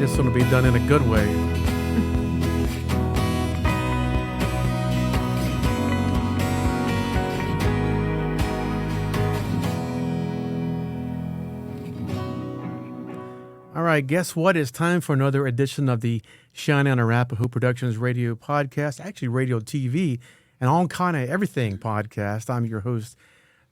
This one will be done in a good way. All right, guess what? It's time for another edition of the Cheyenne and Arapaho Productions radio podcast, actually radio, TV, and all kind of everything podcast. I'm your host,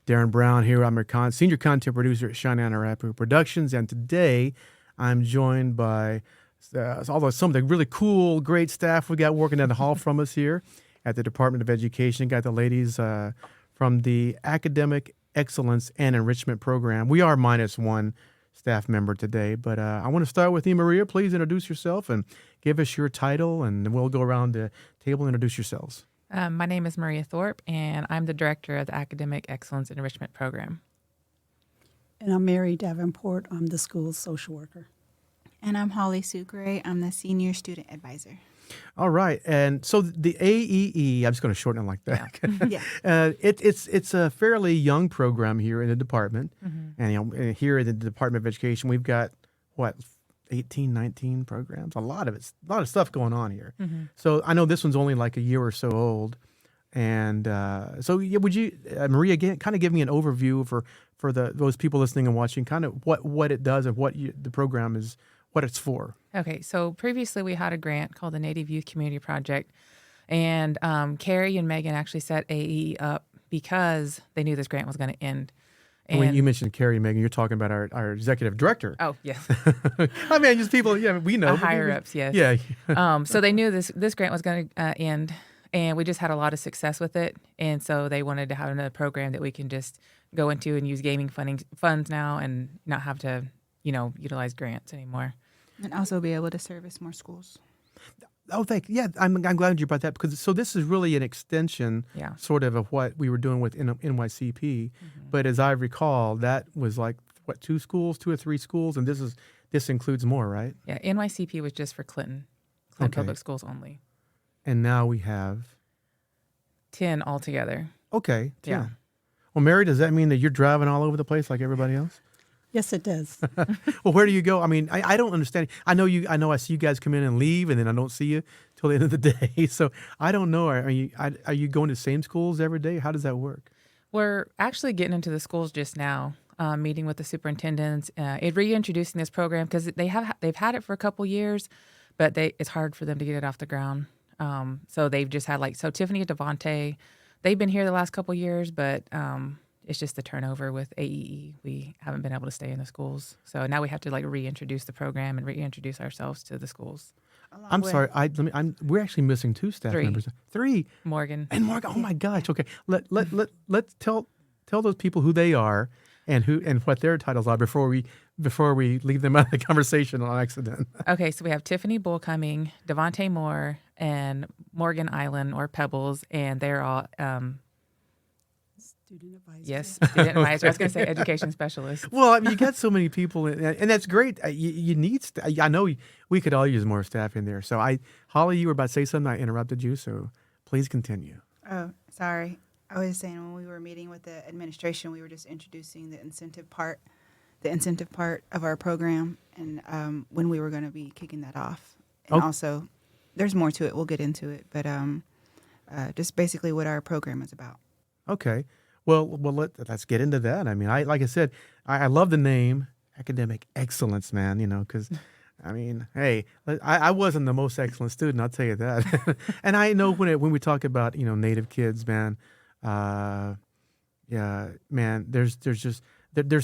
Darren Brown here. I'm your senior content producer at Cheyenne and Arapaho Productions, and today I'm joined by some of the really cool, great staff we got working in the hall from us here at the Department of Education. Got the ladies from the Academic Excellence and Enrichment Program. We are minus one staff member today, but I want to start with you, Maria. Please introduce yourself and give us your title, and then we'll go around the table and introduce yourselves. My name is Maria Thorpe, and I'm the director of the Academic Excellence and Enrichment Program. And I'm Mary Davenport. I'm the school's social worker. And I'm Holly Sucre. I'm the senior student advisor. All right, and so the AEE, I'm just going to shorten it like that. Yeah. It's a fairly young program here in the department, Mm-hmm. and here in the Department of Education, we've got 18, 19 programs. A lot of stuff going on here. Mm-hmm. So I know this one's only like a year or so old, and would you, Maria, again, kind of give me an overview for those people listening and watching, kind of what it does and the program is, what it's for. Okay, so previously we had a grant called the Native Youth Community Project, and Carrie and Megan actually set AE up because they knew this grant was going to end. And When you mentioned Carrie and Megan, you're talking about our executive director. Oh, yes. I mean, just people, we know. Higher-ups, yes. Yeah. So they knew this grant was going to end, and we just had a lot of success with it, and so they wanted to have another program that we can just go into and use gaming funds now and not have to, utilize grants anymore. And also be able to service more schools. Oh, thank you. Yeah, I'm glad you brought that, because so this is really an extension, sort of what we were doing with NYCP. Mm-hmm. But as I recall, that was like two or three schools, and this includes more, right? Yeah, NYCP was just for Clinton Public Schools only. And now we have 10 altogether. Okay, 10. Yeah. Well, Mary, does that mean that you're driving all over the place like everybody else? Yes, it does. Well, where do you go? I mean, I don't understand. I know I see you guys come in and leave, and then I don't see you till the end of the day. So I don't know. Are you going to the same schools every day? How does that work? We're actually getting into the schools just now, meeting with the superintendents, reintroducing this program because they've had it for a couple years, but it's hard for them to get it off the ground. So they've just had Tiffany and Devontae, they've been here the last couple years, but it's just the turnover with AEE. We haven't been able to stay in the schools. So now we have to reintroduce the program and reintroduce ourselves to the schools. I'm sorry. We're actually missing two staff members. Three. Morgan. Oh my gosh. Okay. Let's tell those people who they are and what their titles are before we leave them out of the conversation on accident. Okay, so we have Tiffany Bullcoming, Devontae Moore, and Morgan Island or Pebbles, and they're all Student advisor. yes, student advisor. I was going to say education specialist. Well, I mean, you got so many people, and that's great. You need. I know we could all use more staff in there. So, Holly, you were about to say something. I interrupted you, so please continue. Oh, sorry. I was saying when we were meeting with the administration, we were just introducing the incentive part of our program, and when we were going to be kicking that off. And also, there's more to it. We'll get into it, but just basically what our program is about. Okay. Well, let's get into that. I mean, like I said, I love the name Academic Excellence, man. Because I mean, hey, I wasn't the most excellent student, I'll tell you that. And I know when we talk about Native kids, man, man, there's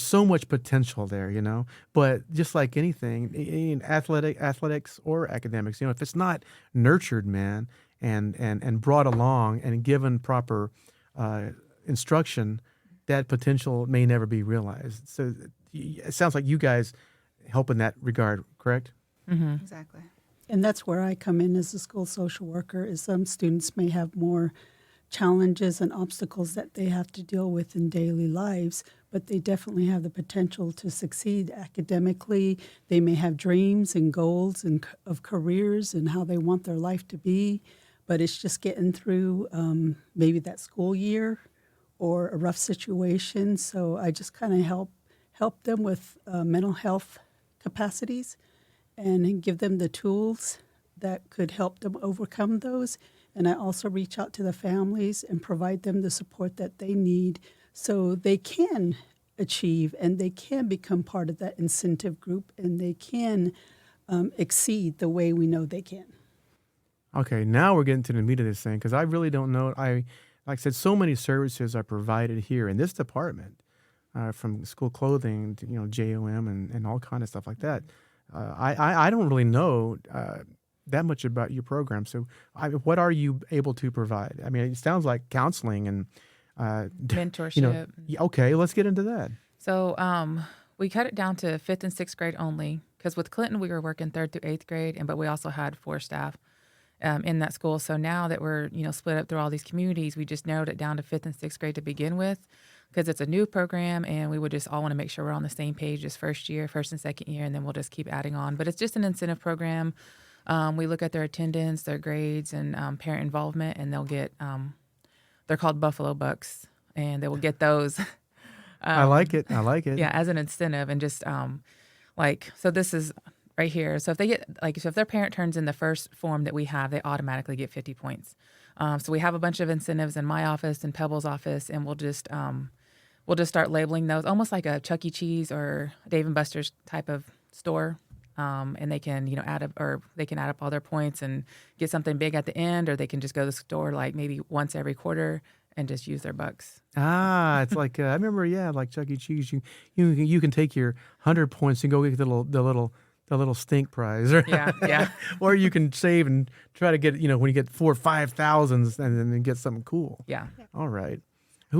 so much potential there, But just like anything, in athletics or academics, if it's not nurtured, man, and brought along and given proper instruction, that potential may never be realized. So it sounds like you guys help in that regard, correct? Mm-hmm. Exactly. And that's where I come in as a school social worker, is some students may have more challenges and obstacles that they have to deal with in daily lives, but they definitely have the potential to succeed academically. They may have dreams and goals and of careers and how they want their life to be, but it's just getting through maybe that school year or a rough situation. So I just kind of help them with mental health capacities and give them the tools that could help them overcome those. And I also reach out to the families and provide them the support that they need so they can achieve and they can become part of that incentive group and they can exceed the way we know they can. Okay, now we're getting to the meat of this thing because I really don't know. Like I said, so many services are provided here in this department, from school clothing to JOM and all kind of stuff like that. I don't really know that much about your program. So, what are you able to provide? I mean, it sounds like counseling and Mentorship. Okay, let's get into that. So we cut it down to 5th and 6th grade only because with Clinton we were working 3rd through 8th grade, but we also had 4 staff in that school. So now that we're split up through all these communities, we just narrowed it down to 5th and 6th grade to begin with because it's a new program and we would just all want to make sure we're on the same page as first and 2nd year, and then we'll just keep adding on. But it's just an incentive program. We look at their attendance, their grades, and parent involvement, and they'll get they're called Buffalo Bucks, and they will get those. I like it. Yeah, as an incentive, and just so this is right here. So if they get if their parent turns in the first form that we have, they automatically get 50 points. So we have a bunch of incentives in my office and Pebble's office, and we'll just start labeling those almost like a Chuck E. Cheese or Dave and Buster's type of store. And they can, add up all their points and get something big at the end, or they can just go to the store like maybe once every quarter and just use their bucks. It's like I remember, like Chuck E. Cheese. You can take your 100 points and go get the little stink prize, or yeah, or you can save and try to get when you get 4,000 or 5,000 and then get something cool. Yeah. All right. So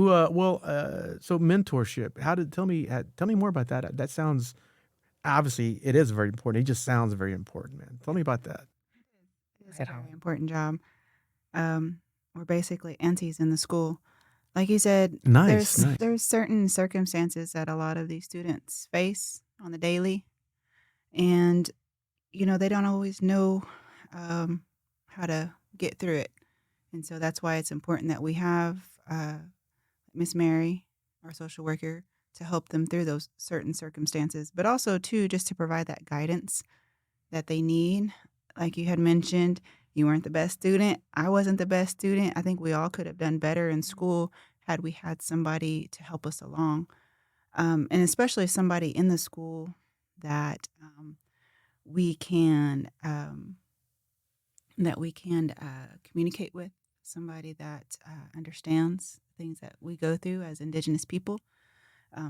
mentorship. Tell me more about that. That sounds. Obviously, it is very important. It just sounds very important, man. Tell me about that. It's a very important job. We're basically aunties in the school. Like you said, Nice. there's certain circumstances that a lot of these students face on the daily. And, they don't always know how to get through it. And so that's why it's important that we have Miss Mary, our social worker, to help them through those certain circumstances, but also too, just to provide that guidance that they need. Like you had mentioned, you weren't the best student. I wasn't the best student. I think we all could have done better in school had we had somebody to help us along. And especially somebody in the school that we can communicate with, somebody that understands things that we go through as Indigenous people.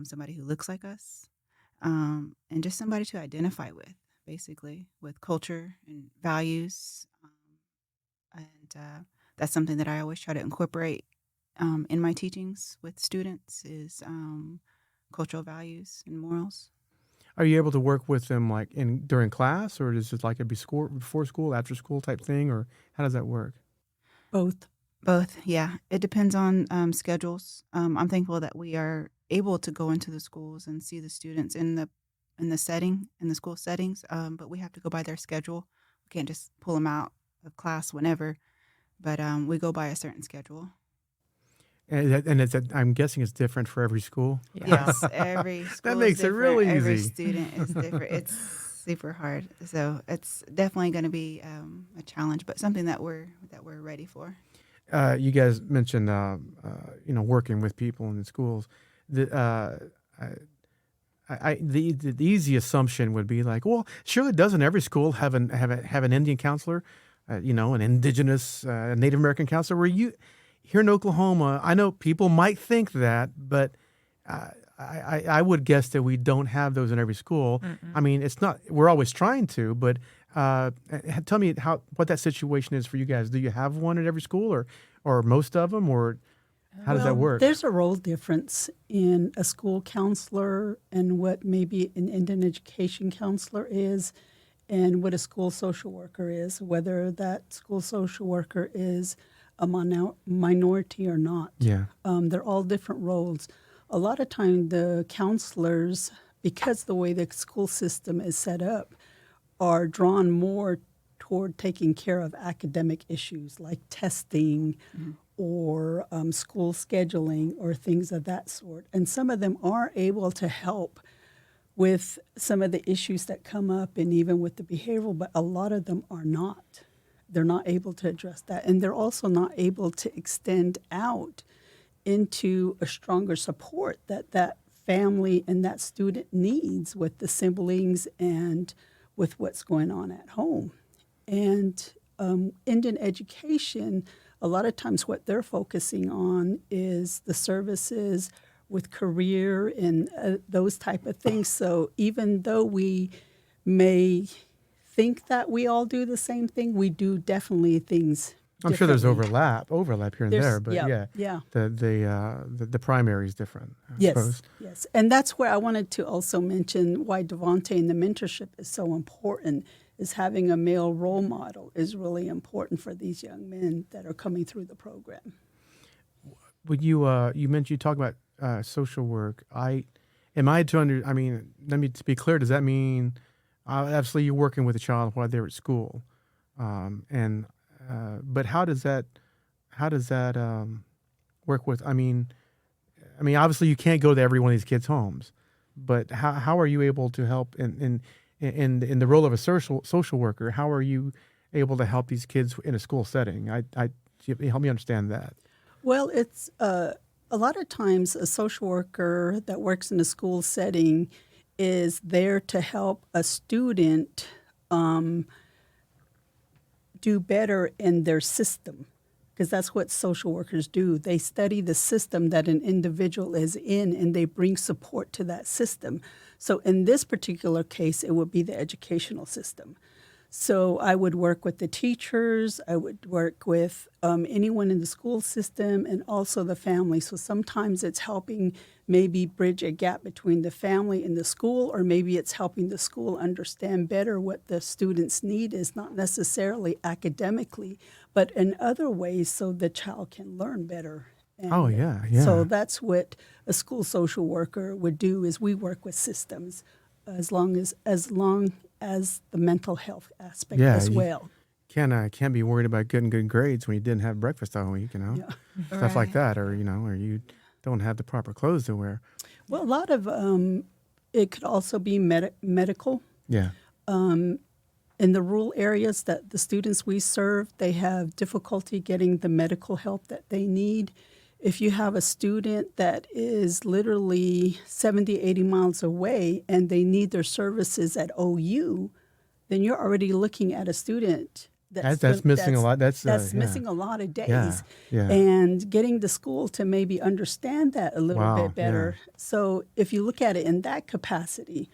Somebody who looks like us, and just somebody to identify with, basically, with culture and values. And that's something that I always try to incorporate in my teachings with students is cultural values and morals. Are you able to work with them like during class, or is it like it be school, before school, after school type thing, or how does that work? Both. Both, yeah. It depends on schedules. I'm thankful that we are able to go into the schools and see the students in the school settings, but we have to go by their schedule. We can't just pull them out of class whenever, but we go by a certain schedule. And I'm guessing it's different for every school. Yes, every school that makes is it really easy. Every student is different. It's super hard, so it's definitely going to be a challenge, but something that we're ready for. You guys mentioned, working with people in the schools. The easy assumption would be like, well, surely doesn't every school have an Indian counselor, an Indigenous Native American counselor? Here in Oklahoma, I know people might think that, but I would guess that we don't have those in every school. Mm-mm. I mean, it's not. We're always trying to, but tell me what that situation is for you guys. Do you have one at every school, or most of them, or how does that work? There's a role difference in a school counselor and what maybe an Indian education counselor is, and what a school social worker is. Whether that school social worker is a minority or not. Yeah. They're all different roles. A lot of time the counselors, because the way the school system is set up, are drawn more toward taking care of academic issues like testing or school scheduling or things of that sort. And some of them are able to help with some of the issues that come up and even with the behavioral, but a lot of them are not. They're not able to address that. And they're also not able to extend out into a stronger support that that family and that student needs with the siblings and with what's going on at home. And Indian education, a lot of times what they're focusing on is the services with career and those type of things. So even though we may think that we all do the same thing, we do definitely things I'm sure there's differently. overlap here and there, but yeah. the primary is different. I Yes, suppose. yes. And that's where I wanted to also mention why Devontae and the mentorship is so important, is having a male role model is really important for these young men that are coming through the program. When you mentioned you talk about social work, let me to be clear, does that mean obviously you're working with a child while they're at school, but how does that work with? I mean, obviously you can't go to every one of these kids' homes, but how are you able to help in the role of a social worker? How are you able to help these kids in a school setting? Help me understand that. Well, it's a lot of times a social worker that works in a school setting is there to help a student do better in their system, because that's what social workers do. They study the system that an individual is in, and they bring support to that system. So in this particular case, it would be the educational system. So I would work with the teachers, I would work with anyone in the school system, and also the family. So sometimes it's helping maybe bridge a gap between the family and the school, or maybe it's helping the school understand better what the students' need is, not necessarily academically, but in other ways so the child can learn better. And so that's what a school social worker would do, is we work with systems as long as the mental health aspect as well. Can't be worried about getting good grades when you didn't have breakfast all week, stuff like that, or you don't have the proper clothes to wear. Well, a lot of it could also be medical. Yeah. In the rural areas that the students we serve, they have difficulty getting the medical help that they need. If you have a student that is literally 70, 80 miles away and they need their services at OU, then you're already looking at a student that's missing a lot. That's missing a lot of days. Yeah. And getting the school to maybe understand that a little bit better. Yeah. So if you look at it in that capacity,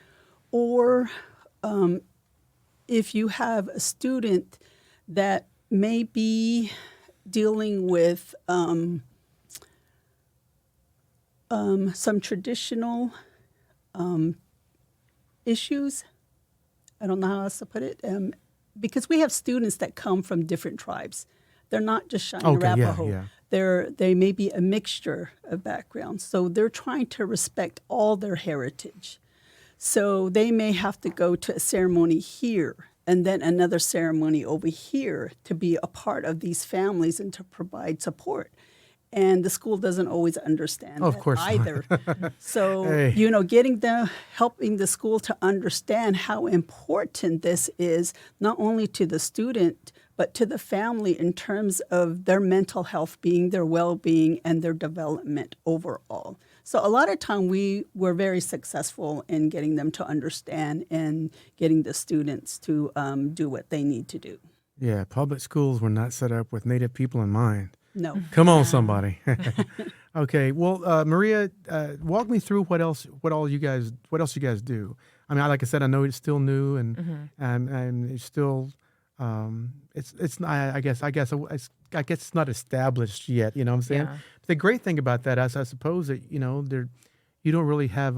or if you have a student that may be dealing with some traditional issues. I don't know how else to put it. Because we have students that come from different tribes. They're not just Cheyenne and Arapaho. They may be a mixture of backgrounds. So they're trying to respect all their heritage. So they may have to go to a ceremony here and then another ceremony over here to be a part of these families and to provide support. And the school doesn't always understand that either. So, helping the school to understand how important this is, not only to the student, but to the family in terms of their mental health being, their well-being, and their development overall. So a lot of time we were very successful in getting them to understand and getting the students to do what they need to do. Yeah, public schools were not set up with Native people in mind. No. Come on, somebody. Okay. Well, Maria, walk me through what else you guys do. I mean, like I said, I know it's still new and it's still it's not, I guess it's not established yet. You know what I'm saying? Yeah. But the great thing about that is, I suppose that you don't really have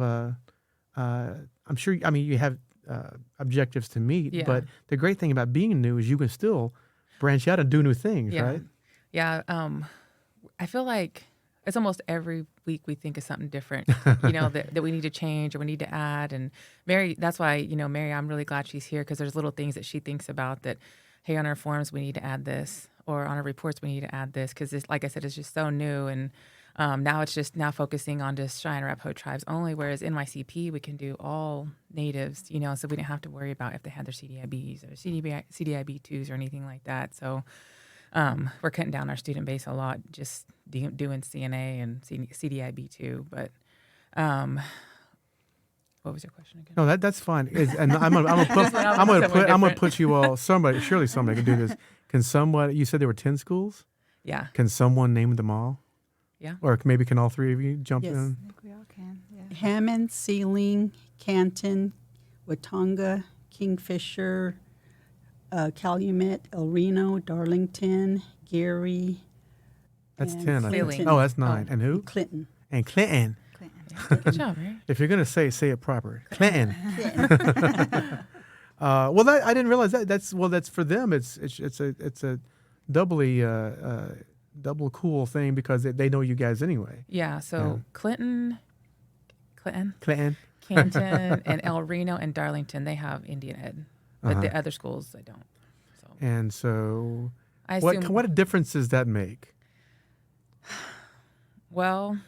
I'm sure. I mean, you have objectives to meet, but the great thing about being new is you can still branch out and do new things, right? Yeah, I feel like it's almost every week we think of something different, that we need to change or we need to add. And Mary, that's why, Mary, I'm really glad she's here, because there's little things that she thinks about that, hey, on our forms we need to add this, or on our reports we need to add this, because like I said, it's just so new. And Now it's just now focusing on just Cheyenne and Arapaho tribes only, whereas in my CP we can do all natives, so we didn't have to worry about if they had their CDIBs or CDIB2s or anything like that. So we're cutting down our student base a lot, just doing CNA and CDIB2. But what was your question again? No, that's fine. And I'm gonna put you all. Surely somebody can do this. Can somebody? You said there were 10 schools. Yeah. Can someone name them all? Yeah. Or maybe can all three of you jump Yes. in? I think we all can. Yeah. Hammond, Sealing, Canton, Watonga, Kingfisher, Calumet, El Reno, Darlington, Gary. That's and 10. I think. Clinton. Oh, that's 9. And who? Clinton. And Clinton. Clinton. Good job, right? If you're gonna say it proper, Clinton. Well, I didn't realize that. That's for them. It's a doubly double cool thing because they know you guys anyway. Yeah. So Clinton, Clinton. Canton, and El Reno and Darlington, they have Indian Ed, but the other schools they don't. So And so, I assume. what difference does that make? Well,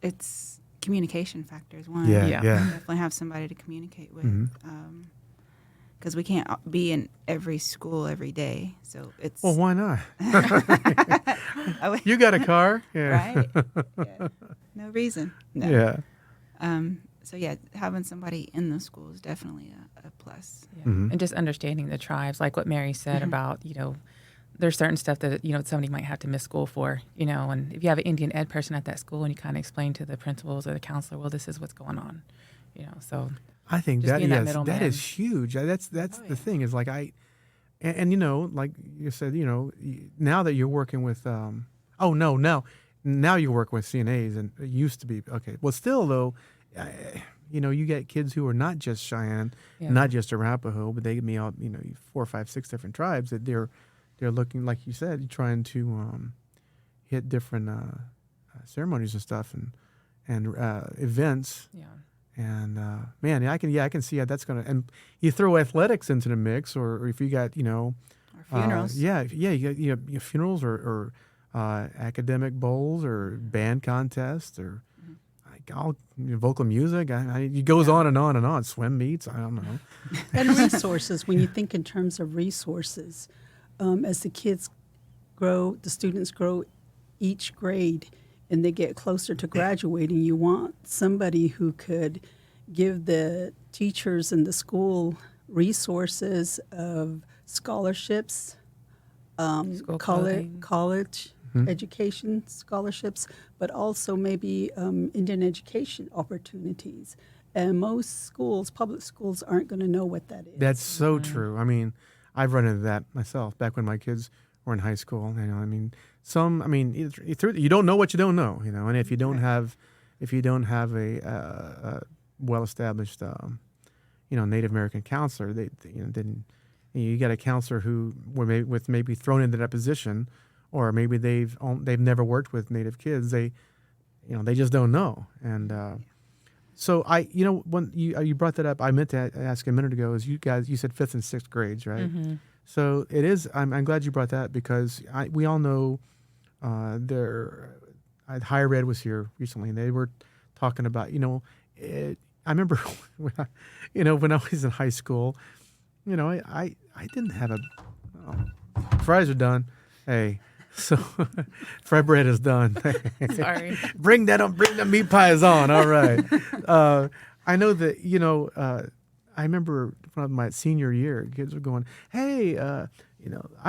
It's communication factors. One. Yeah. Yeah. Definitely have somebody to communicate with. Mhm. Because we can't be in every school every day. So it's. Well, why not? Oh, You got a car, yeah. right? Yeah. No reason. No. Yeah. So yeah, having somebody in the school is definitely a plus. yeah. Mhm. And just understanding the tribes, like what Mary said about, there's certain stuff that, somebody might have to miss school for, and if you have an Indian Ed person at that school and you kind of explain to the principals or the counselor, well, this is what's going on, so. I think Just that being that that middleman. is huge. That's the thing is like like you said, now that you're working with now you work with CNAs and it used to be okay. Well, still though, you get kids who are not just Cheyenne, Yeah. not just Arapaho, but they can be all 4, 5, 6 different tribes that they're looking, like you said, trying to hit different ceremonies and stuff and events. Yeah. And man, I can see how that's gonna. And you throw athletics into the mix, or if you got Or funerals. you got funerals or academic bowls or band contests or like all vocal music. It goes on and on and on. Swim meets. I don't know. And resources, when you think in terms of resources, as the kids grow, the students grow each grade and they get closer to graduating, you want somebody who could give the teachers in the school resources of scholarships, School clothing. college education scholarships, but also maybe Indian education opportunities. And most schools, public schools, aren't going to know what that is. That's so true. I mean, I've run into that myself back when my kids were in high school. You don't know what you don't know, and if you don't have a well-established, Native American counselor, then you got a counselor who were maybe thrown into that position, or maybe they've never worked with Native kids. They just don't know. And so when you brought that up, I meant to ask a minute ago. Is you said 5th and 6th grades, right? Mm-hmm. So it is. I'm glad you brought that because we all know higher ed was here recently, and they were talking about I remember when I was in high school, I didn't have fries are done. Hey, so fried bread is done. Sorry. Bring the meat pies on. All right. I know that I remember from my senior year, kids were going, "Hey, I'm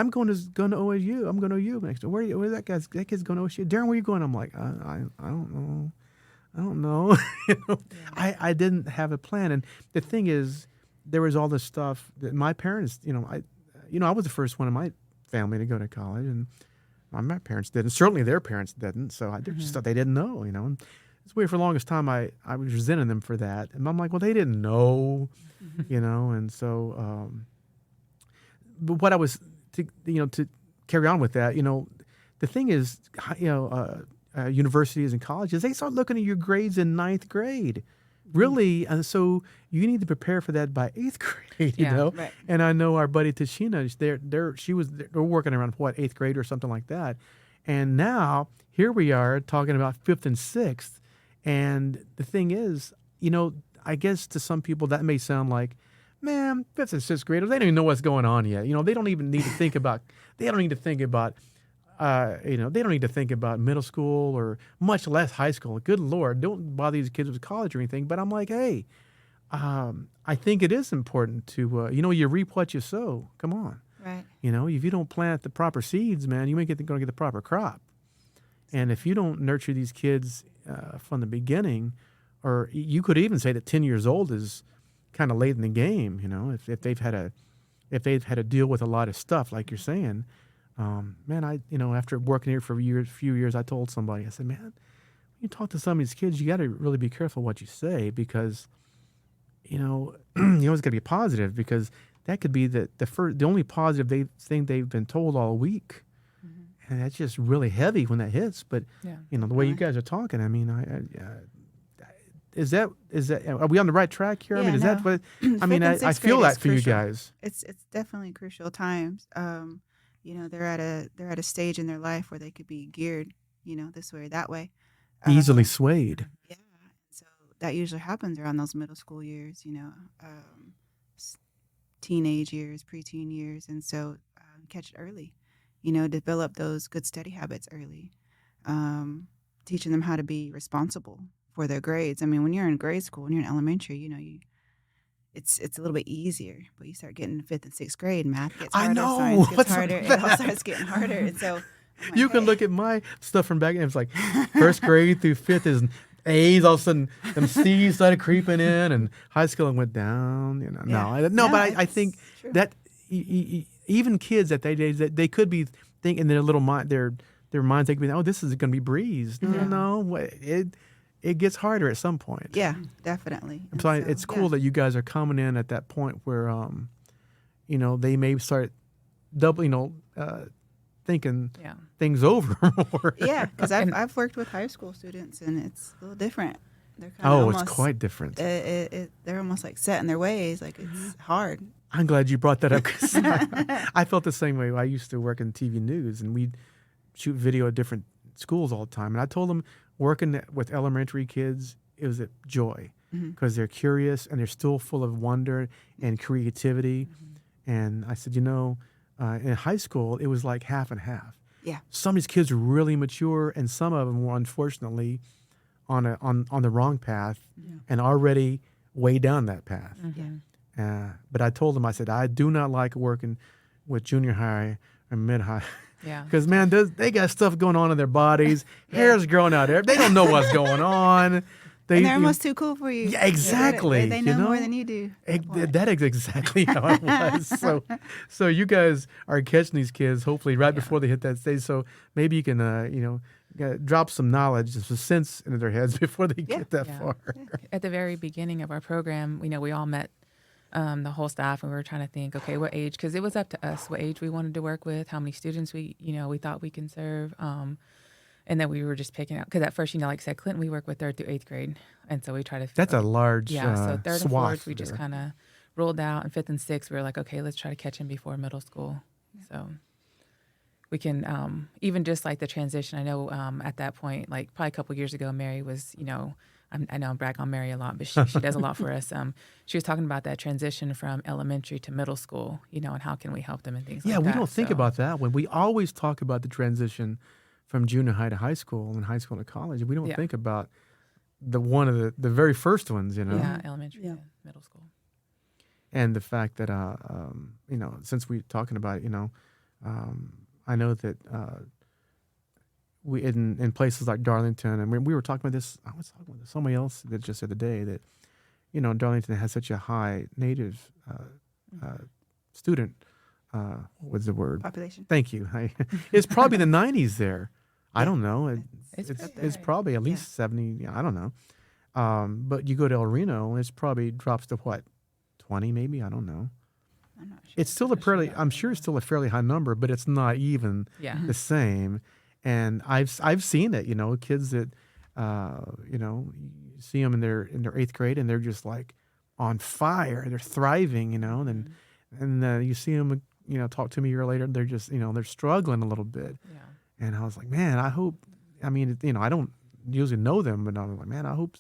going to OSU. I'm going to OU next. Where's that guy? That kid's going to OSU. Darren, where you going?" I'm like, I don't know. I didn't have a plan. And the thing is, there was all this stuff that my parents, I was the first one in my family to go to college, and my parents didn't. Certainly, their parents didn't. So I just thought they didn't know. And it's weird. For the longest time, I was resenting them for that, and I'm like, well, they didn't know, And so, but what I was to carry on with that, the thing is, universities and colleges, they start looking at your grades in 9th grade. Really, and so you need to prepare for that by 8th grade, Right. And I know our buddy Tashina, they're working around 8th grade or something like that, And now here we are talking about fifth and sixth. And the thing is, I guess to some people that may sound like, man, fifth and sixth graders, they don't even know what's going on yet. They don't even need to think about, they don't need to think about middle school or much less high school. Good Lord, don't bother these kids with college or anything. But I'm like, hey, I think it is important to, you reap what you sow. Come on. Right. If you don't plant the proper seeds, man, you ain't going to get the proper crop. And if you don't nurture these kids from the beginning, or you could even say that 10 years old is kind of late in the game, if they've had to deal with a lot of stuff, like you're saying. Man, after working here for a few years, I told somebody, I said, man, when you talk to some of these kids, you got to really be careful what you say, because, you always got to be positive, because that could be the only positive thing they've been told all week. Mm-hmm. And that's just really heavy when that hits. But, the way you guys are talking, I mean, is that, are we on the right track here? Yeah, I mean, is that what, I feel grade that is for you crucial. guys. It's definitely crucial times. They're at a stage in their life where they could be geared, this way or that way. Easily swayed. Yeah. So that usually happens around those middle school years, teenage years, preteen years. And so catch it early, develop those good study habits early, teaching them how to be responsible for their grades. I mean, when you're in grade school, when you're in elementary, it's a little bit easier, but you start getting fifth and sixth grade, math gets harder, science gets harder, it all starts getting harder. And so like, you can look at my stuff from back then. It's like first grade through fifth is A's. All of a sudden, them C's started creeping in, and high school went down. But I think true. that even kids at that age, that they could be thinking in their little mind, their minds, they could be, oh, this is going to be breeze. No, it gets harder at some point. Yeah, definitely. So it's cool that you guys are coming in at that point where, they may start thinking things over more. Yeah, because I've worked with high school students, and it's a little different. They're kind of it's quite different. They're almost like set in their ways. Like it's hard. I'm glad you brought that up, because I felt the same way. I used to work in TV news, and we'd shoot video at different schools all the time. And I told them, working with elementary kids, it was a joy, because they're curious and they're still full of wonder and creativity. Mm-hmm. And I said, in high school, it was like half and half. Yeah. Some of these kids were really mature, and some of them were unfortunately on the wrong path and already way down that path. Mm-hmm. But I told them, I said, I do not like working with junior high or mid high. Yeah. Because, man, they got stuff going on in their bodies. Hair's growing out there. They don't know what's going on. And they're almost too cool for you. Yeah, exactly. They know more than you do. That is exactly how it was. So you guys are catching these kids, hopefully, right before they hit that stage. So maybe you can, drop some knowledge, some sense into their heads before they get that far. At the very beginning of our program, we all met the whole staff, and we were trying to think, okay, what age? Because it was up to us what age we wanted to work with, how many students we thought we can serve. And then we were just picking out, because at first, like I said, Clinton, we work with 3rd through 8th grade. And so we try to... That's a large so 3rd and 4th, we there. just kind of rolled out. And 5th and 6th, we were like, okay, let's try to catch him before middle school. So we can, even just like the transition, I know at that point, like probably a couple years ago, Mary was, I know I'm bragging on Mary a lot, but she does a lot for us. She was talking about that transition from elementary to middle school, and how can we help them and things like that. Yeah, we don't think about that one. We always talk about the transition from junior high to high school and high school to college. We don't think about one of the very first ones, Yeah, elementary to middle school. And the fact that, since we're talking about it, I know that we in places like Darlington, and we were talking about this, I was talking with somebody else that just the other day that, Darlington has such a high native student, what's the word? Population. Thank you. It's probably the 90s there. I don't know. It's probably at least 70. I don't know. But you go to El Reno, it's probably drops to what, 20 maybe? I don't know. I'm not sure. It's still I'm sure it's still a fairly high number, but it's not even the same. And I've seen it. Kids that you see them in their 8th grade, and they're just like on fire. They're thriving. And you see them. Talk to me a year later, they're just they're struggling a little bit. Yeah. And I was like, man, I hope. I mean, I don't usually know them, but I was like, man, I hope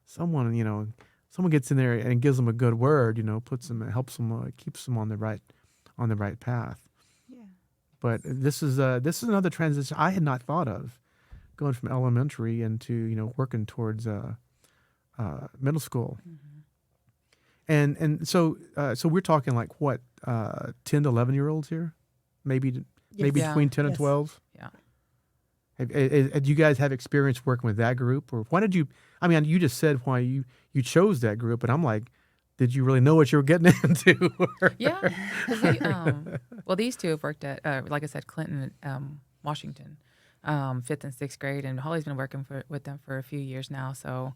someone, someone gets in there and gives them a good word, puts them, helps them, keeps them on the right path. Yeah. But this is another transition I had not thought of, going from elementary into working towards middle school. And so we're talking like what 10 to 11-year-olds here, maybe Yes. Yeah. between 10 and Yes. 12. Yeah. Do you guys have experience working with that group, or why did you? I mean, you just said why you chose that group, but I'm like, did you really know what you were getting into? Yeah. 'Cause we, well, these two have worked at, like I said, Clinton, Washington, 5th and 6th grade, and Holly's been working with them for a few years now. So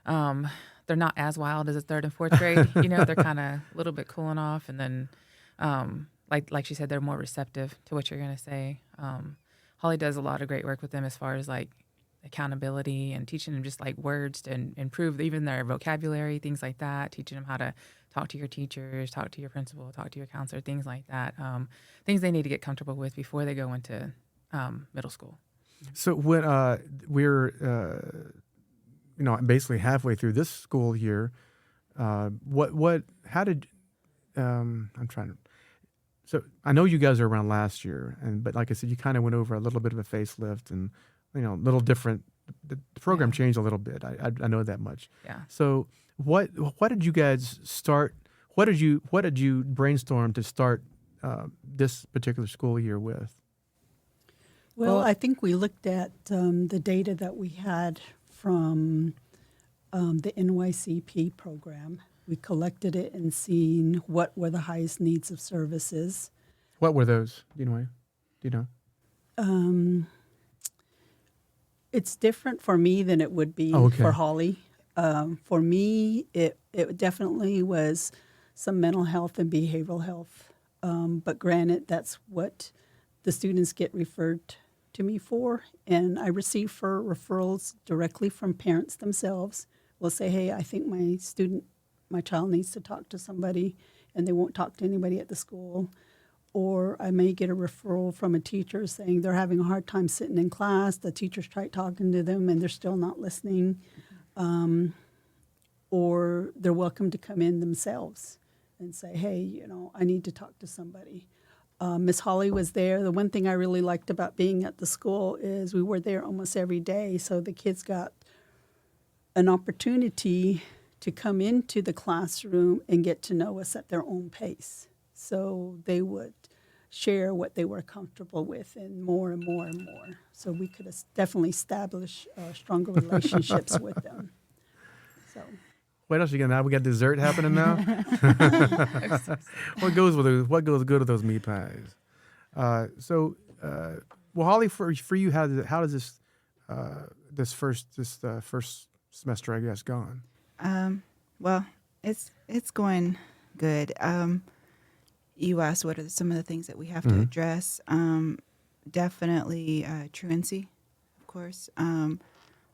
they're not as wild as the 3rd and 4th grade. They're kind of a little bit cooling off, and then, like she said, they're more receptive to what you're going to say. Holly does a lot of great work with them as far as like accountability and teaching them just like words to improve even their vocabulary, things like that, teaching them how to talk to your teachers, talk to your principal, talk to your counselor, things like that. Things they need to get comfortable with before they go into middle school. So when we're basically halfway through this school year, how did I'm trying to. So I know you guys are around last year, but like I said, you kind of went over a little bit of a facelift and a little different. The program changed a little bit. I know that much. Yeah. So what did you guys start? What did you brainstorm to start this particular school year with? Well, I think we looked at the data that we had from the NYCP program. We collected it and seen what were the highest needs of services. What were those? Do you know? It's different for me than it would be for Holly. For me, it definitely was some mental health and behavioral health. But granted, that's what the students get referred to me for. And I receive referrals directly from parents themselves. Will say, hey, I think my child needs to talk to somebody, and they won't talk to anybody at the school. Or I may get a referral from a teacher saying they're having a hard time sitting in class. The teacher's tried talking to them, and they're still not listening. Or they're welcome to come in themselves and say, hey, I need to talk to somebody. Miss Holly was there. The one thing I really liked about being at the school is we were there almost every day, so the kids got an opportunity to come into the classroom and get to know us at their own pace. So they would share what they were comfortable with and more and more and more. So we could definitely establish stronger relationships with them. So. What else you got now? We got dessert happening now. What goes good with those meat pies? Well, Holly, for you, how does this first semester, I guess, gone? Well, it's going good. You asked what are some of the things that we have to address. Definitely truancy, of course.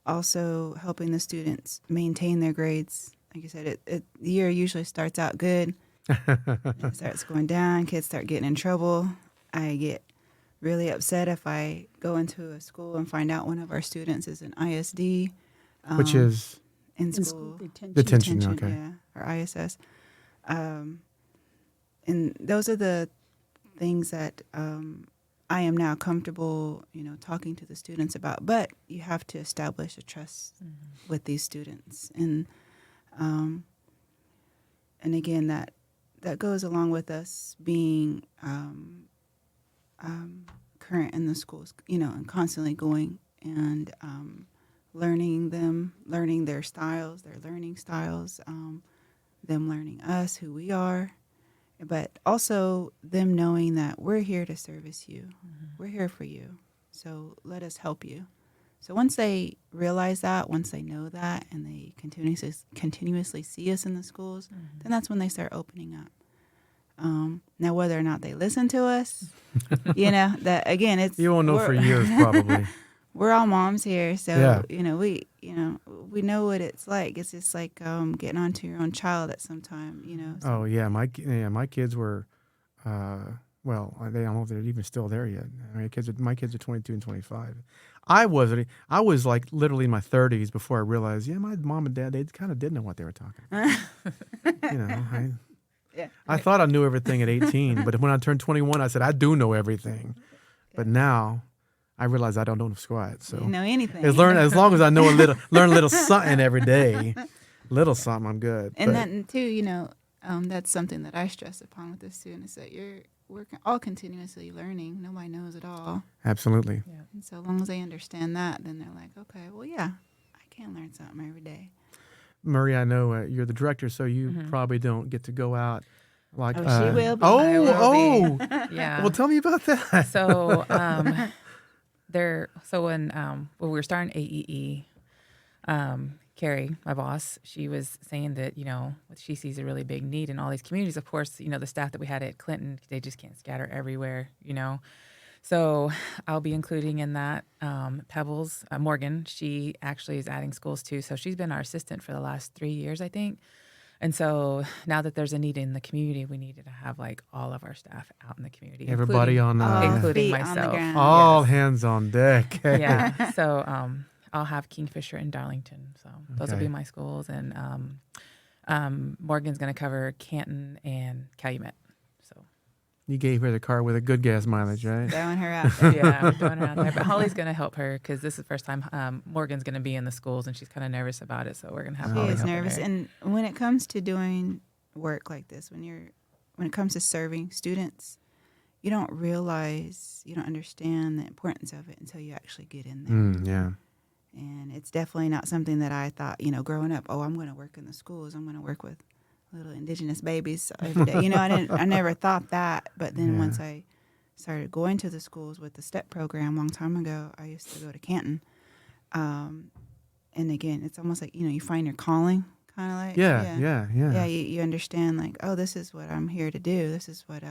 Also helping the students maintain their grades. Like I said, the year usually starts out good. It starts going down. Kids start getting in trouble. I get really upset if I go into a school and find out one of our students is an ISD. Which is? In school. Detention, okay. Yeah, or ISS. And those are the things that I am now comfortable, talking to the students about. But you have to establish a trust with these students, and again, that goes along with us being current in the schools, and constantly going and learning their styles, their learning styles, them learning us, who we are. But also them knowing that we're here to service you. We're here for you. So let us help you. So once they realize that, once they know that, and they continuously see us in the schools, then that's when they start opening up. Now, whether or not they listen to us, that again, it's you won't know for years probably. We're all moms here, so yeah. we know what it's like. It's just like getting onto your own child at some time, So. Oh yeah, my kids were well, I don't know if they're even still there yet. I mean, my kids are 22 and 25. I was like literally in my 30s before I realized, yeah, my mom and dad, they kind of did know what they were talking about. I thought I knew everything at 18, but when I turned 21, I said, I do know everything. But now I realize I don't know squat. So You know anything. as long as I know learn a little something every day, little something, I'm good. And then too, that's something that I stress upon with the students, that you're all continuously learning. Nobody knows it all. Absolutely. Yeah. And so as long as they understand that, then they're like, okay, well, yeah, I can learn something every day. Murray, I know you're the director, so you probably don't get to go out. Like, Oh, she will be. I will be. Oh, Yeah. well, tell me about that. So when we were starting AEE, Carrie, my boss, she was saying that, she sees a really big need in all these communities. Of course, the staff that we had at Clinton, they just can't scatter everywhere, So I'll be including in that Pebbles, Morgan. She actually is adding schools too. So she's been our assistant for the last 3 years, I think. And so now that there's a need in the community, we needed to have like all of our staff out in the community. Everybody including feet on the myself. ground. all Yes. hands on deck. Yeah. So I'll have Kingfisher and Darlington. So those will Okay. be my schools. And Morgan's going to cover Canton and Calumet. So You gave her the car with a good gas mileage, right? Throwing her out there. yeah, we're doing her out there. But Holly's going to help her because this is the first time Morgan's going to be in the schools and she's kind of nervous about it. So we're going to have She Holly is helping nervous. her. And when it comes to doing work like this, when it comes to serving students, you don't understand the importance of it until you actually get in there. Yeah. And it's definitely not something that I thought, growing up, I'm going to work in the schools. I'm going to work with little indigenous babies every day. I never thought that. But then once I started going to the schools with the STEP program a long time ago, I used to go to Canton. And again, it's almost like, you find your calling, kind of like. Yeah. You understand like, oh, this is what I'm here to do. This is what,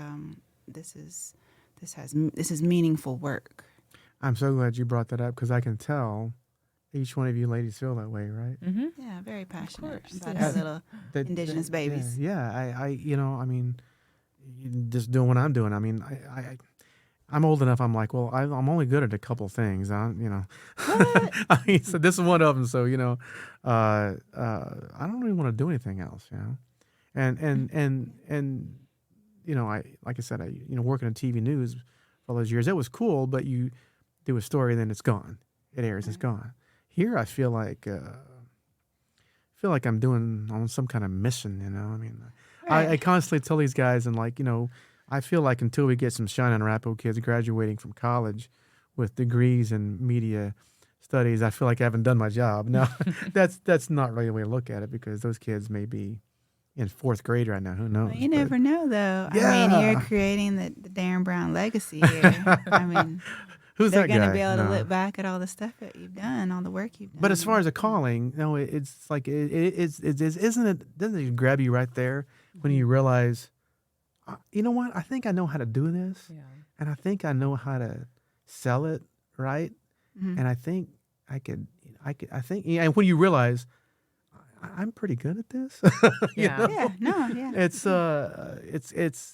this is meaningful work. I'm so glad you brought that up because I can tell each one of you ladies feel that way, right? Mm-hmm. Yeah, very passionate course. about our little indigenous babies. Yeah, I mean, just doing what I'm doing. I mean, I'm old enough. I'm like, well, I'm only good at a couple things. I mean, so this is one of them. So I don't really want to do anything else. And I like I said, working in TV news for all those years, it was cool. But you do a story, then it's gone. It airs, it's gone. Here, I feel like I'm doing on some kind of mission. I mean, I constantly tell these guys, and I feel like until we get some Cheyenne and Arapaho kids graduating from college with degrees in media studies, I feel like I haven't done my job. Now, that's not really the way to look at it because those kids may be in fourth grade right now. Who knows? Well, you never know, though. Yeah. I mean, you're creating the Darren Brown legacy here. I mean, Who's they're that guy? going to be able to No. look back at all the stuff that you've done, all the work you've done. But as far as a calling, it's like isn't it? Doesn't it grab you right there when you realize, you know what? I think I know how to do this, Yeah. and I think I know how to sell it right, and I think I could. I think, and when you realize I'm pretty good at this, Yeah. it's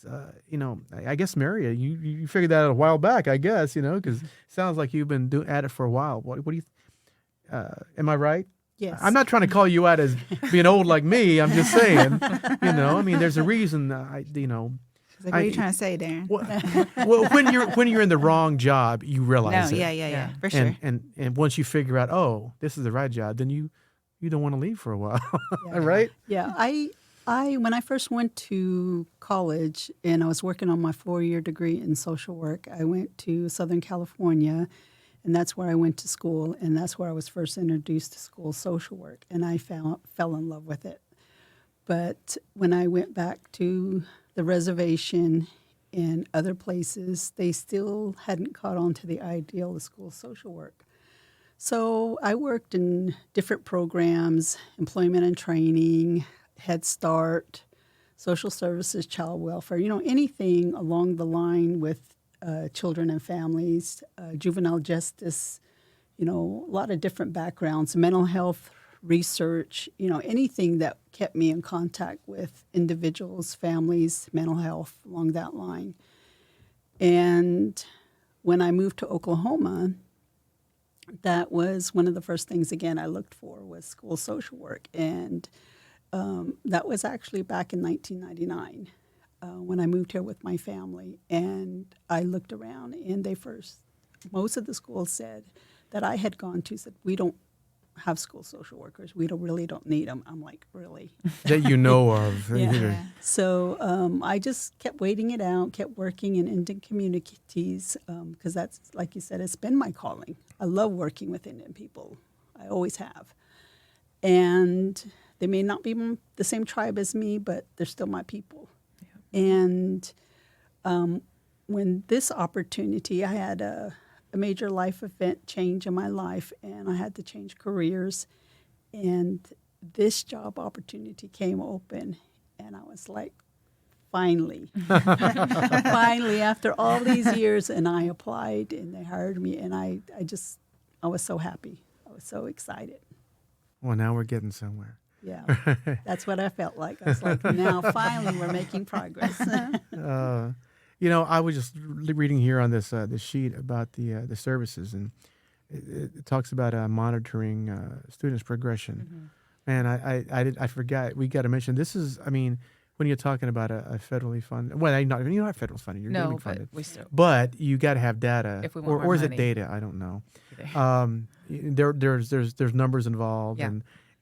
I guess Maria, you figured that out a while back, I guess, because it sounds like you've been at it for a while. What do you? Am I right? Yes. I'm not trying to call you out as being old like me. I'm just saying, I mean, there's a reason. It's like, what are you trying to say, Darren? Well, when you're in the wrong job, you realize No, it. yeah, for sure. And once you figure out, oh, this is the right job, then you don't want to leave for a while, right? Yeah, I when I first went to college and I was working on my 4-year degree in social work, I went to Southern California, and that's where I went to school, and that's where I was first introduced to school social work, and I fell in love with it. But when I went back to the reservation and other places, they still hadn't caught on to the ideal of school social work. So I worked in different programs, employment and training, Head Start, social services, child welfare, anything along the line with children and families, juvenile justice, a lot of different backgrounds, mental health research, anything that kept me in contact with individuals, families, mental health along that line. And when I moved to Oklahoma, that was one of the first things, again, I looked for was school social work. And that was actually back in 1999 when I moved here with my family. And I looked around, and most of the schools said that I had gone to said, we don't have school social workers. We really don't need them. I'm like, really? That you know of. Yeah. So I just kept waiting it out, kept working in Indian communities because that's, like you said, it's been my calling. I love working with Indian people. I always have. And they may not be the same tribe as me, but they're still my people. Yeah. And when this opportunity, I had a major life event change in my life, and I had to change careers. And this job opportunity came open, and I was like, finally, finally, after all these years, and I applied, and they hired me, and I was so happy. I was so excited. Well, now we're getting somewhere. Yeah, that's what I felt like. I was like, now finally we're making progress. I was just reading here on this sheet about the services, and it talks about monitoring students' progression. Mm-hmm. And I forgot, we got to mention, this is, I mean, when you're talking about a federally funded, well, you're not federally funded, you're government funded. But we still. But you got to have data, If we want or is it money. data? I don't know. There's numbers involved, Yeah.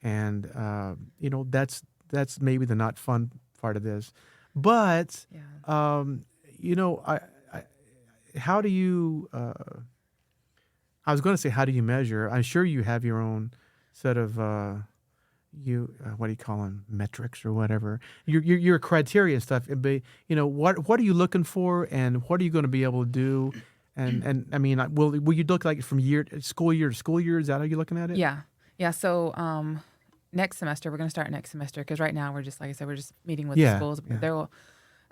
and that's maybe the not fun part of this, but Yeah. how do you? I was going to say, how do you measure? I'm sure you have your own set of what do you call them, metrics or whatever. Your criteria and stuff. But what are you looking for, and what are you going to be able to do? And I mean, will you look like from school year to school year? Is that how you're looking at it? Yeah. So next semester, we're going to start next semester because right now we're just, like I said, we're just meeting with the schools. Yeah. There will,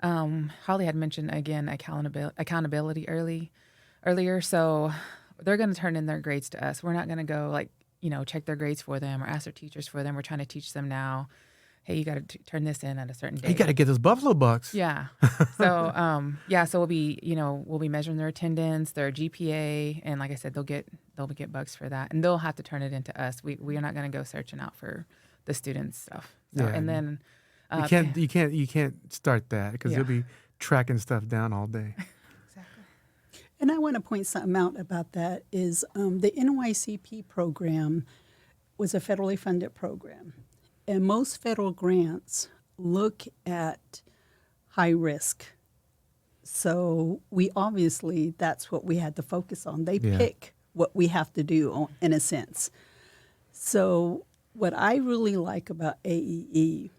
Holly had mentioned again accountability earlier. So they're going to turn in their grades to us. We're not going to go check their grades for them or ask their teachers for them. We're trying to teach them now. Hey, you got to turn this in at a certain date. You got to get those Buffalo Bucks. Yeah. So so we'll be measuring their attendance, their GPA, and like I said, they'll get bucks for that, and they'll have to turn it into us. We are not going to go searching out for the students' stuff. So, and then you can't start that because you'll be tracking stuff down all day. Exactly. And I want to point something out about that is the NYCP program was a federally funded program. And most federal grants look at high risk. So that's what we had to focus on. They pick what we have to do in a sense. So what I really like about AEE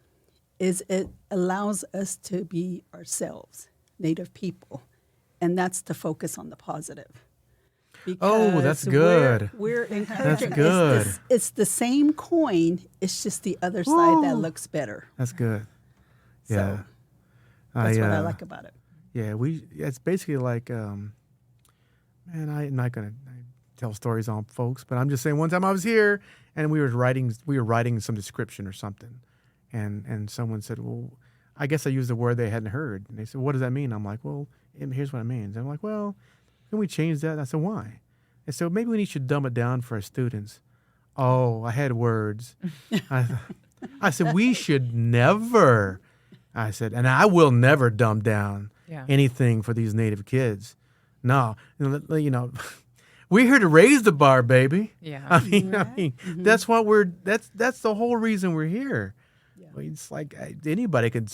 is it allows us to be ourselves, Native people. And that's to focus on the positive. Oh, that's good. We're encouraging. That's good. It's the same coin. It's just the other side that looks better. That's good. Yeah, So that's what I like about it. Yeah, it's basically like, man, I'm not gonna tell stories on folks, but I'm just saying. One time I was here and we were writing some description or something, and someone said, well, I guess I used a word they hadn't heard, and they said, what does that mean? I'm like, well, here's what it means. I'm like, well, can we change that? And I said, why? And so maybe we should dumb it down for our students. Oh, I had words. I said, we should never. I said, and I will never dumb down anything for these Native kids. No, we're here to raise the bar, baby. Yeah. I mean, that's what that's the whole reason we're here. Yeah. It's like anybody could.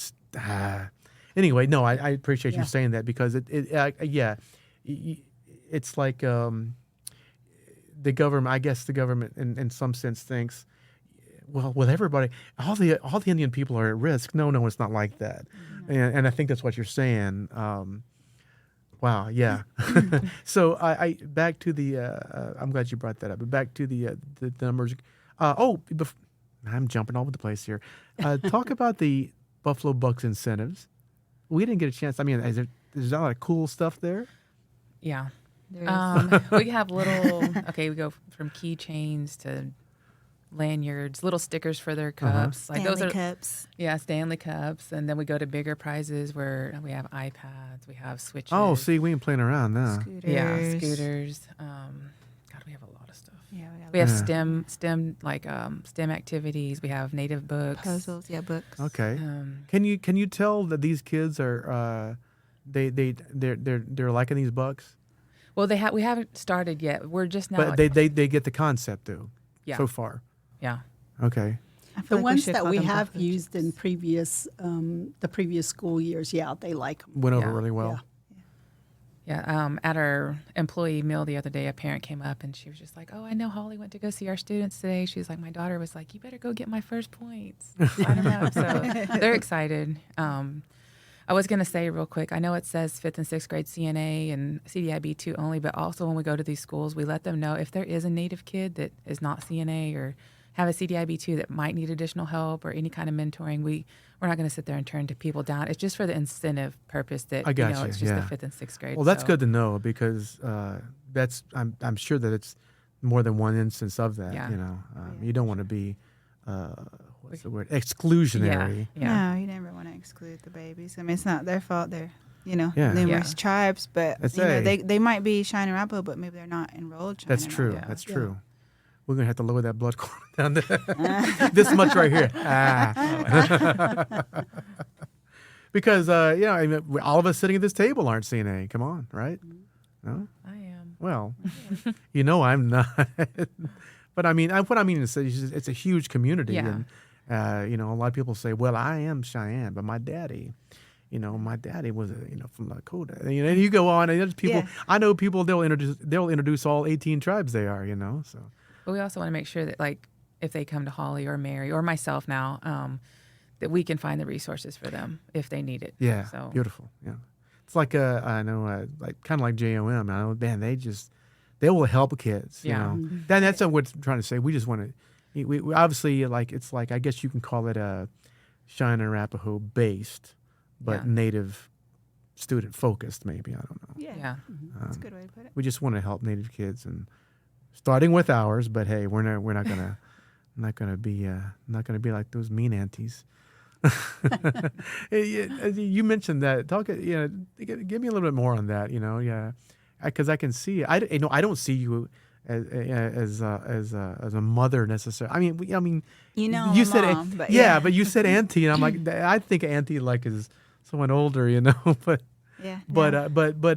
Anyway, no, I appreciate you saying that because it's like the government. I guess the government, in some sense, thinks, well, with everybody, all the Indian people are at risk. No, it's not like that. And I think that's what you're saying. Wow, yeah. So I back to the. I'm glad you brought that up. But back to the numbers. I'm jumping all over the place here. Talk about the Buffalo Bucks incentives. We didn't get a chance. I mean, there's a lot of cool stuff there. Yeah. We have little. We go from keychains to lanyards, little stickers for their cups. Like Stanley those are cups. Yeah, Stanley cups, and then we go to bigger prizes where we have iPads, we have Switches. Oh, see, we ain't playing around now. Scooters. Yeah, scooters. God, we have a lot of stuff. Yeah, We have Yeah. STEM activities. We have native books. puzzles. Yeah, books. Okay. Um, Can you tell that these kids are they're liking these bucks? well, we haven't started yet. We're just now. But they get the concept though. Yeah. So far. yeah. Okay. I The feel like ones should that call we them have buffalo used in chips. previous the previous school years, yeah, they like 'em. Went over Yeah. really well. Yeah, at our employee meal the other day, a parent came up and she was just like, "Oh, I know Holly went to go see our students today." She was like, "My daughter was like, you better go get my first points, sign them up." So they're excited. I was gonna say real quick, I know it says 5th and 6th grade CNA and CDIB 2 only, but also when we go to these schools, we let them know if there is a Native kid that is not CNA or have a CDIB 2 that might need additional help or any kind of mentoring. We're not going to sit there and turn to people down. It's just for the incentive purpose that I got you, it's just yeah. the 5th and 6th grade. Well, that's so- good to know because that's I'm sure that it's more than one instance of that. Yeah. You know, you don't want to be what's the word, exclusionary. Yeah. No, you never want to exclude the babies. I mean, it's not their fault. They're, numerous Yeah. tribes, but That's it. they might be Cheyenne and Arapaho, but maybe they're not enrolled. Cheyenne That's and true. Yeah. That's Yeah. true. We're gonna have to lower that blood quota down there. This much right here. Because I mean, all of us sitting at this table aren't CNA. Come on, right? No. I am. Well, I'm not. But I mean, what I mean is, it's a huge community, Yeah. and a lot of people say, "Well, I am Cheyenne, but my daddy." My daddy was, from Lakota. And you go on, and there's people. Yeah. I know people. They'll introduce all 18 tribes they are. So. But we also want to make sure that, like, if they come to Holly or Mary or myself now, that we can find the resources for them if they need it. Yeah, So beautiful. Yeah, it's like I know, like kind of like JOM. I know, man, they will help kids. Yeah. That's what we're trying to say. We just want to. We obviously it's like I guess you can call it a Cheyenne and Arapaho based, but Yeah. Native student focused. Maybe I don't know. yeah. That's a good way to put it. We just want to help Native kids and starting with ours. But hey, we're not gonna be like those mean aunties. You mentioned that. Give me a little bit more on that. Yeah, because I can see. I don't see you as a mother necessarily. I mean, You said mom, but but you said auntie, and I'm like, I think auntie like is someone older, but. yeah. But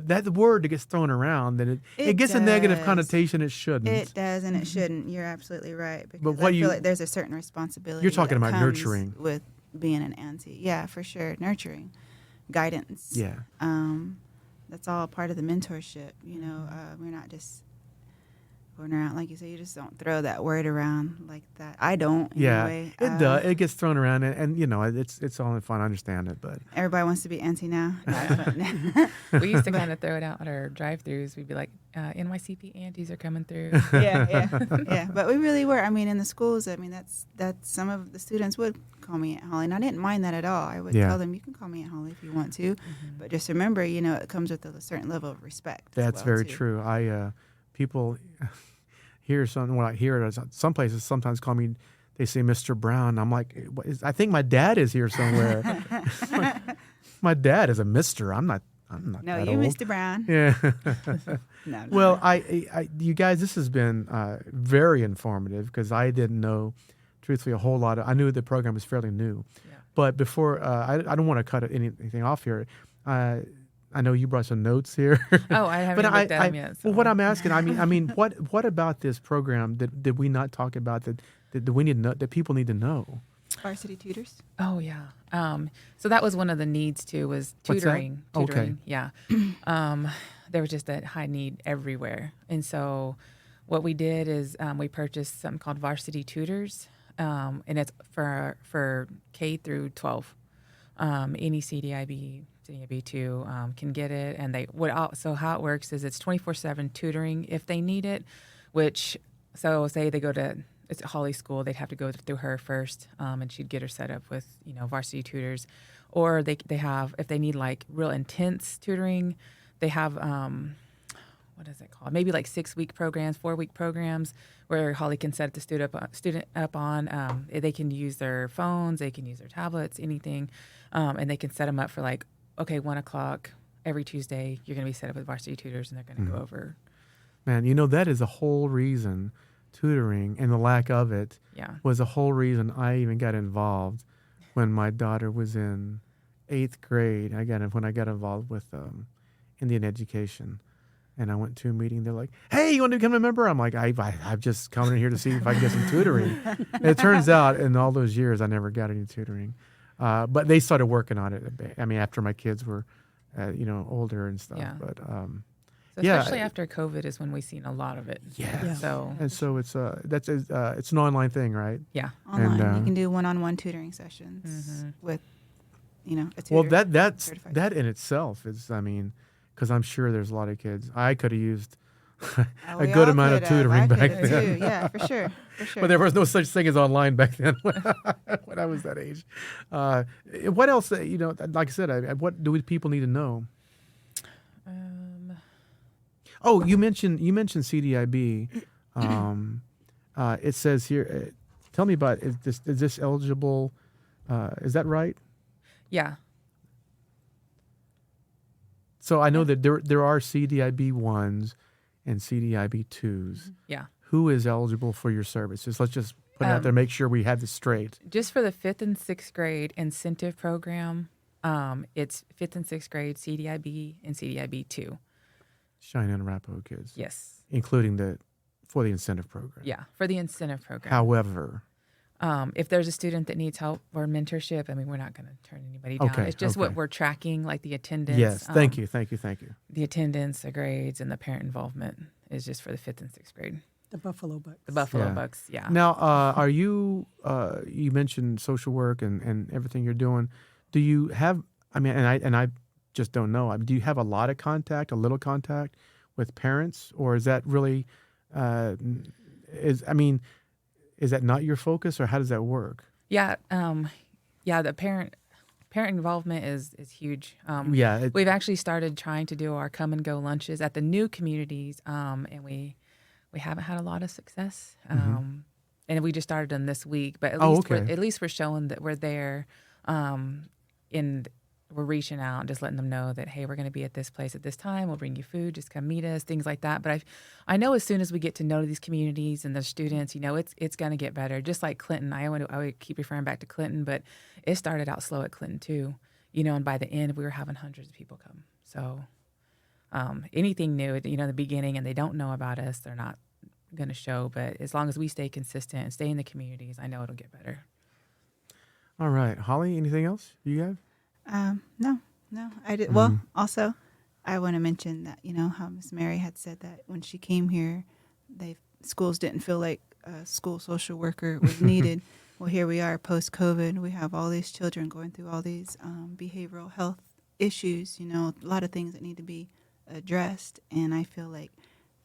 that word that gets thrown around, that it It gets a negative does. connotation. It shouldn't. It does, and it shouldn't. You're absolutely right. Because But what I you- feel like there's a certain responsibility. You're talking that about comes nurturing. with being an auntie. Yeah, for sure, nurturing, guidance. Yeah. That's all part of the mentorship. We're not just going around like you say. You just don't throw that word around like that. I don't. Yeah, Anyway. it does. It gets thrown around, and it's all in fun. I understand it, but Everybody wants to be auntie now. We used to kind of throw it out at our drive-throughs. We'd be like, NYCP aunties are coming through. yeah. But we really were. I mean, in the schools, that's some of the students would call me Aunt Holly, and I didn't mind that at all. I would Yeah. tell them, you can call me Aunt Holly if you want to, but just remember, it comes with a certain level of respect. as that's well, very too. true. People hear something when I hear it. Some places sometimes call me. They say Mr. Brown. I'm like, I think my dad is here somewhere. My dad is a Mister. I'm not. No, that you, old. Mr. Brown. Yeah. No. Well, you guys, this has been very informative because I didn't know, truthfully, a whole lot. I knew the program was fairly new, Yeah. but before I don't want to cut anything off here. I know you brought some notes here. Oh, I haven't looked at them yet. So. Well, what I'm asking, I mean, what about this program that did we not talk about that we need to know, that people need to know? Varsity tutors. Oh yeah. So that was one of the needs too, was What's that? tutoring. Okay. Tutoring. Yeah. There was just a high need everywhere, and so what we did is we purchased something called Varsity Tutors, and it's for K through 12. Any CDIB 2 can get it, and so how it works is it's 24/7 tutoring if they need it. So say they go to it's a Holly school, they'd have to go through her first, and she'd get her set up with varsity tutors, or they have if they need like real intense tutoring, they have what is it called? Maybe like 6-week programs, 4-week programs where Holly can set the student up on. They can use their phones, they can use their tablets, anything, and they can set them up for like, okay, 1:00 every Tuesday. You're going to be set up with varsity tutors, and they're going to go over. Man, that is a whole reason tutoring and the lack of it was a whole reason I even got involved when my daughter was in 8th grade. When I got involved with Indian education, and I went to a meeting. They're like, "Hey, you want to become a member?" I'm like, "I've just come in here to see if I can get some tutoring." And it turns out, in all those years, I never got any tutoring. But they started working on it. I mean, after my kids were, older and stuff. Yeah. But So especially after COVID is when we've seen a lot of it. Yeah. So and so it's it's an online thing, right? yeah. Online, And, you can do one-on-one tutoring sessions with, a tutor. Well, that's certified. that in itself is, because I'm sure there's a lot of kids. I could have used Oh, a we good all amount of could have. tutoring I back could have then. too. Yeah, for sure. But there was no such thing as online back then when I was that age. What else? Like I said, what do people need to know? Oh, you mentioned CDIB. It says here. Tell me about is this eligible? Is that right? Yeah. So I know that there are CDIB 1s and CDIB 2s. Yeah. Who is eligible for your services? Let's just put it out there, make sure we have this straight. Just for the 5th and 6th grade incentive program, it's 5th and 6th grade CDIB and CDIB 2. Cheyenne and Arapaho kids. Yes. Including for the incentive program. Yeah, for the incentive program. However, if there's a student that needs help or mentorship, we're not going to turn anybody down. Okay, It's just okay. what we're tracking, like the attendance. yes, thank you. The attendance, the grades, and the parent involvement is just for the 5th and 6th grade. The Buffalo Bucks. The Buffalo Yeah. Bucks, yeah. Now, are you? You mentioned social work and everything you're doing. Do you have? And I just don't know. Do you have a lot of contact, a little contact with parents, or is that really? Is that not your focus, or how does that work? Yeah, the parent involvement is huge. We've actually started trying to do our come and go lunches at the new communities, and we haven't had a lot of success. And we just started them this week, but at least we're showing that we're there, and we're reaching out and just letting them know that, hey, we're going to be at this place at this time. We'll bring you food. Just come meet us, things like that. But I know as soon as we get to know these communities and the students, it's going to get better. Just like Clinton, I would keep referring back to Clinton, but it started out slow at Clinton too, and by the end we were having hundreds of people come. So anything new, in the beginning, and they don't know about us, they're not going to show. But as long as we stay consistent and stay in the communities, I know it'll get better. All right, Holly. Anything else you have? No, I did. Well, also, I want to mention that, how Miss Mary had said that when she came here, schools didn't feel like a school social worker was needed. Well, here we are post-COVID. We have all these children going through all these behavioral health issues, a lot of things that need to be addressed. And I feel like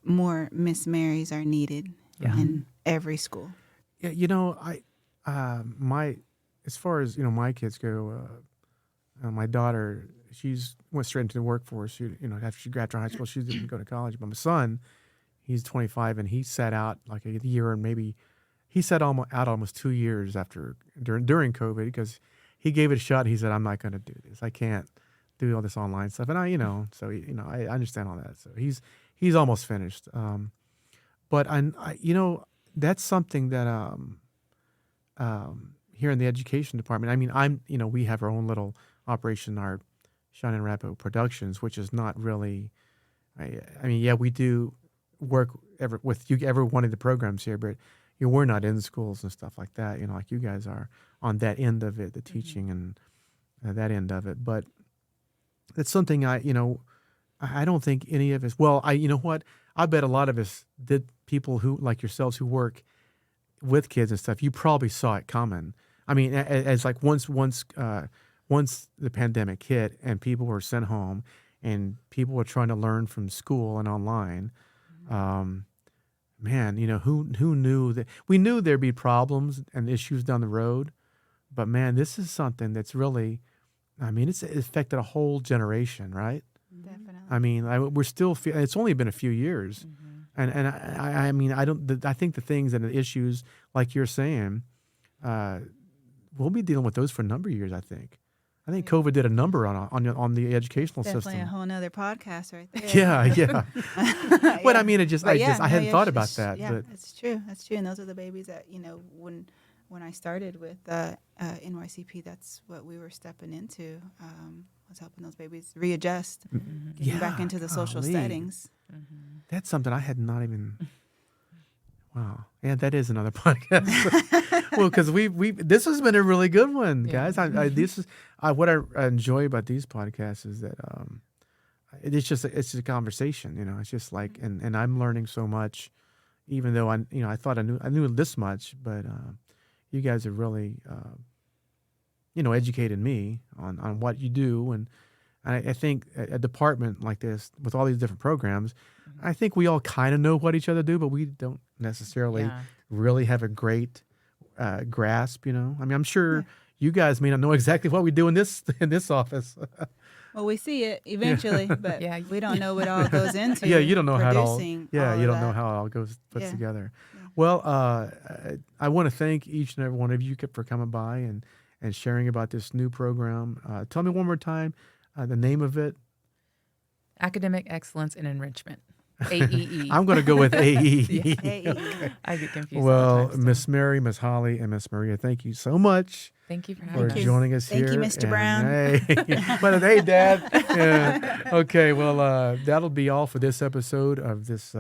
more Miss Marys are needed in every school. Yeah, as far as, my kids go, my daughter, she's went straight into the workforce. After she graduated high school, she didn't go to college. But my son, he's 25, and he sat out like a year, and maybe he sat out almost 2 years during COVID, because he gave it a shot. And he said, "I'm not going to do this. I can't do all this online stuff." And I understand all that. So he's almost finished. But that's something that here in the education department, we have our own little operation, our Cheyenne and Arapaho Productions, which is not really, we do work with every one of the programs here, but we're not in schools and stuff like that, like you guys are on that end of it, the teaching and that end of it. But it's something I don't think any of us, well, you know what? I bet a lot of us people who, like yourselves, who work with kids and stuff, you probably saw it coming. As like once the pandemic hit and people were sent home and people were trying to learn from school and online, who knew that? We knew there'd be problems and issues down the road, but man, this is something that's really, it's affected a whole generation, right? Definitely. I mean, we're still. It's only been a few years, and I mean, I think the things and the issues like you're saying, we'll be dealing with those for a number of years. I think COVID did a number on the educational Definitely system. a whole nother podcast right there. Yeah. But I mean, I hadn't thought about that. Yeah, But that's true. That's true. And those are the babies that, when I started with NYCP, that's what we were stepping into, was helping those babies readjust, getting back into the social golly. settings. That's something I had not even. Wow. Yeah, that is another podcast. Well, because this has been a really good one, guys. This is what I enjoy about these podcasts is that it's just a conversation. It's just like, and I'm learning so much, even though I thought I knew this much, but you guys have really educated me on what you do, and I think a department like this with all these different programs, I think we all kind of know what each other do, but we don't necessarily really have a great grasp. I mean, I'm sure you guys may not know exactly what we do in this office. Well, we see it eventually, but we don't know what all goes into. You don't know how it all. producing Yeah, all you of don't know that. how it all goes put Yeah. together. Yeah. Well, I want to thank each and every one of you for coming by and sharing about this new program. Tell me one more time the name of it. Academic Excellence and Enrichment. AEE. I'm going to go with AE. AE. I get confused. Well, sometimes, Miss Mary, Miss Holly, and Miss Maria, thank you so much thank you for for having us. joining us Thank here. you, Mr. And, Brown. hey, Dad. Yeah. Okay, well, that'll be all for this episode of this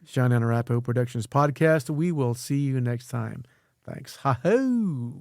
Cheyenne and Arapaho Productions podcast. We will see you next time. Thanks. Ha-ho.